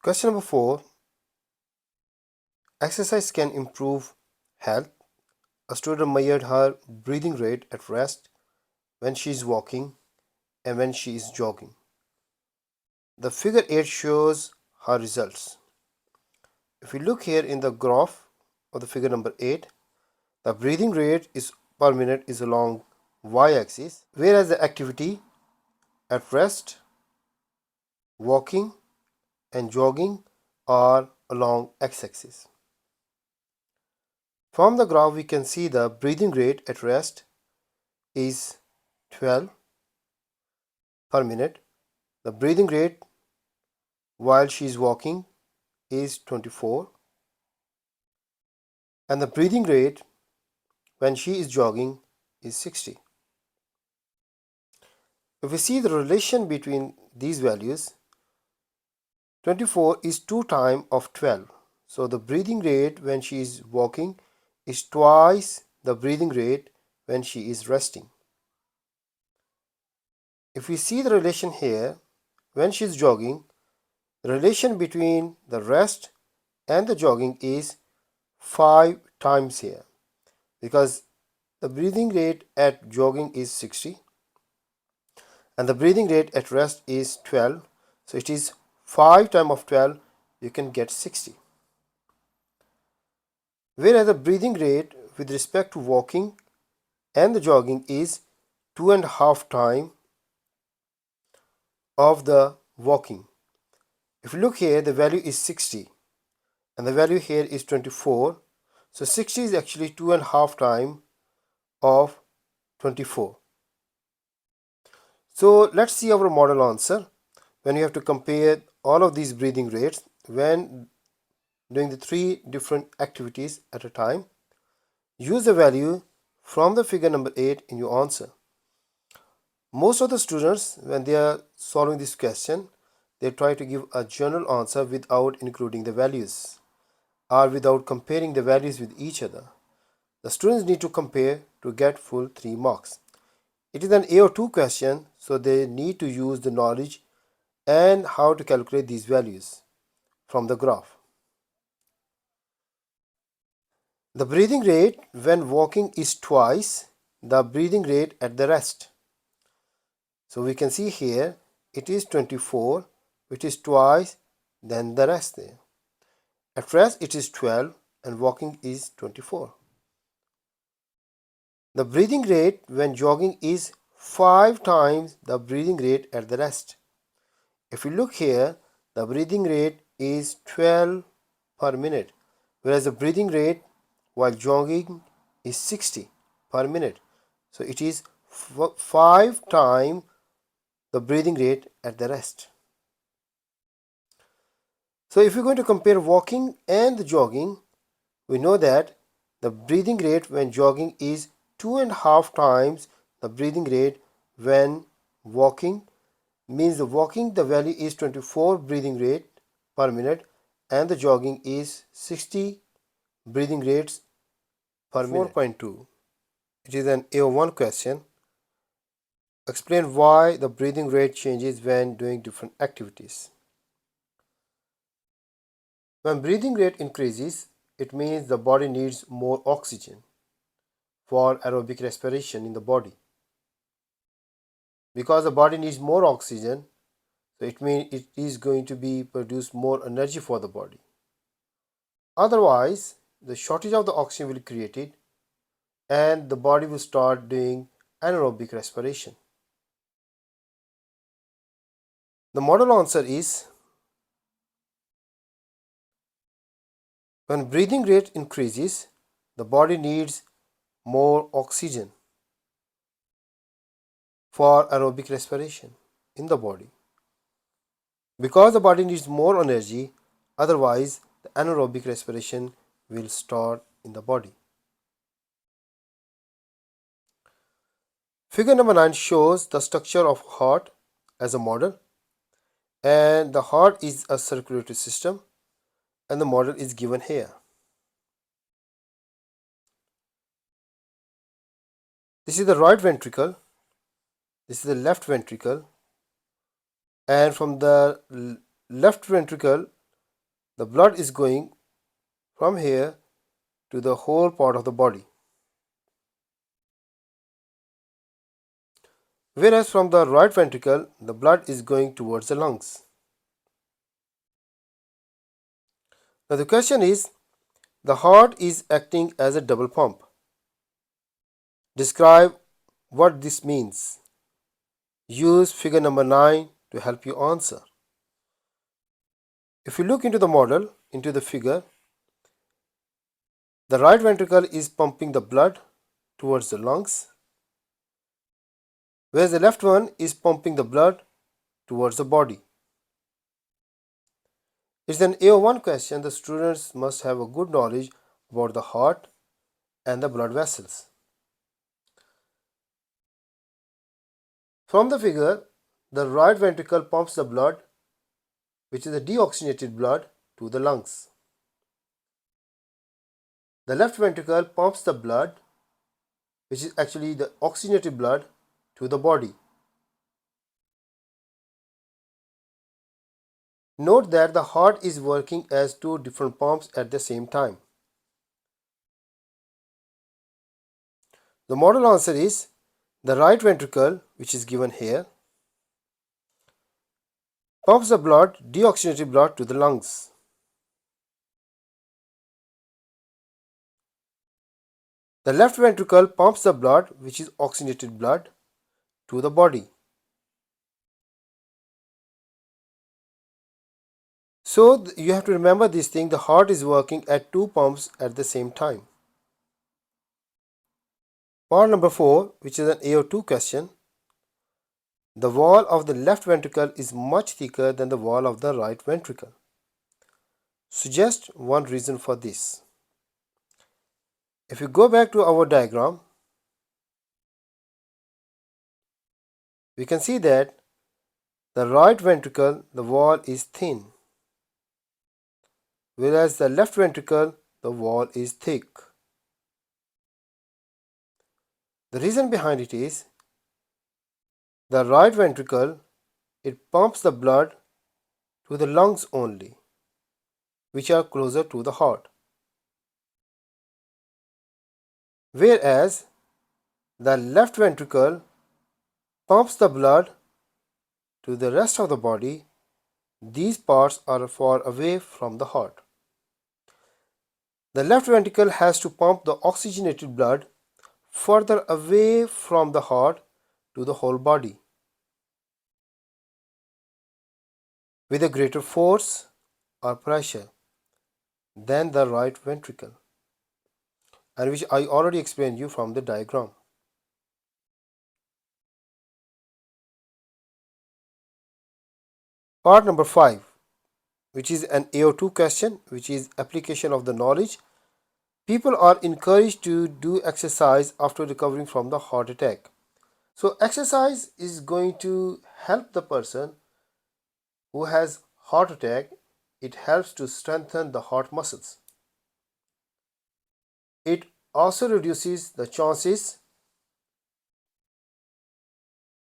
Question number 4. Exercise can improve health. A student measured her breathing rate at rest, when she is walking, and when she is jogging. The figure 8 shows her results. If we look here in the graph of the figure number 8, the breathing rate is per minute is along y-axis, whereas the activity at rest, walking, and jogging are along x-axis. From the graph we can see the breathing rate at rest is 12 per minute. The breathing rate while she is walking is 24, and the breathing rate when she is jogging is 60. If we see the relation between these values, 24 is 2 times of 12. So the breathing rate when she is walking is twice the breathing rate when she is resting. If we see the relation here, when she is jogging, the relation between the rest and the jogging is 5 times here, because the breathing rate at jogging is 60 and the breathing rate at rest is 12. So it is 5 times of 12, you can get 60. Whereas the breathing rate with respect to walking and the jogging is 2.5 times of the walking. If you look here, the value is 60 and the value here is 24. So 60 is actually 2.5 times of 24. So let's see our model answer when you have to compare all of these breathing rates when doing the 3 different activities at a time. Use the value from the figure number 8 in your answer. Most of the students, when they are solving this question, they try to give a general answer without including the values or without comparing the values with each other. The students need to compare to get full 3 marks. It is an AO2 question, so they need to use the knowledge and how to calculate these values from the graph. The breathing rate when walking is twice the breathing rate at the rest. So we can see here it is 24, which is twice than the rest there. At rest it is 12 and walking is 24. The breathing rate when jogging is 5 times the breathing rate at the rest. If you look here, the breathing rate is 12 per minute, whereas the breathing rate while jogging is 60 per minute. So it is 5 times the breathing rate at the rest. So if we're going to compare walking and the jogging, we know that the breathing rate when jogging is 2.5 times the breathing rate when walking. Means the walking the value is 24 breathing rate per minute and the jogging is 60 breathing rates per minute. 4.2. It is an AO1 question. Explain why the breathing rate changes when doing different activities. When breathing rate increases, it means the body needs more oxygen for aerobic respiration in the body. Because the body needs more oxygen, so it means it is going to be produce more energy for the body. Otherwise, the shortage of the oxygen will be created and the body will start doing anaerobic respiration. The model answer is when breathing rate increases, the body needs more oxygen for aerobic respiration in the body. Because the body needs more energy, otherwise the anaerobic respiration will start in the body. Figure number 9 shows the structure of heart as a model, and the heart is a circulatory system and the model is given here. This is the right ventricle, this is the left ventricle, and from the left ventricle the blood is going from here to the whole part of the body. Whereas from the right ventricle, the blood is going towards the lungs. Now the question is, the heart is acting as a double pump. Describe what this means. Use figure number 9 to help you answer. If you look into the model, into the figure, the right ventricle is pumping the blood towards the lungs, whereas the left one is pumping the blood towards the body. It's an AO1 question. The students must have a good knowledge about the heart and the blood vessels. From the figure, the right ventricle pumps the blood, which is the deoxygenated blood, to the lungs. The left ventricle pumps the blood, which is actually the oxygenated blood, to the body. Note that the heart is working as two different pumps at the same time. The model answer is the right ventricle, which is given here, pumps the blood, deoxygenated blood, to the lungs. The left ventricle pumps the blood, which is oxygenated blood, to the body. So you have to remember this thing, the heart is working at two pumps at the same time. Part number 4, which is an AO2 question. The wall of the left ventricle is much thicker than the wall of the right ventricle. Suggest one reason for this. If you go back to our diagram, we can see that the right ventricle, the wall is thin, whereas the left ventricle, the wall is thick. The reason behind it is the right ventricle, it pumps the blood to the lungs only, which are closer to the heart. Whereas the left ventricle pumps the blood to the rest of the body. These parts are far away from the heart. The left ventricle has to pump the oxygenated blood further away from the heart to the whole body with a greater force or pressure than the right ventricle, and which I already explained you from the diagram. Part number 5, which is an AO2 question, which is application of the knowledge. People are encouraged to do exercise after recovering from the heart attack. So exercise is going to help the person who has heart attack. It helps to strengthen the heart muscles. It also reduces the chances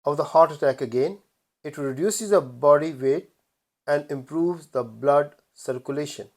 of the heart attack again. It reduces the body weight and improves the blood circulation.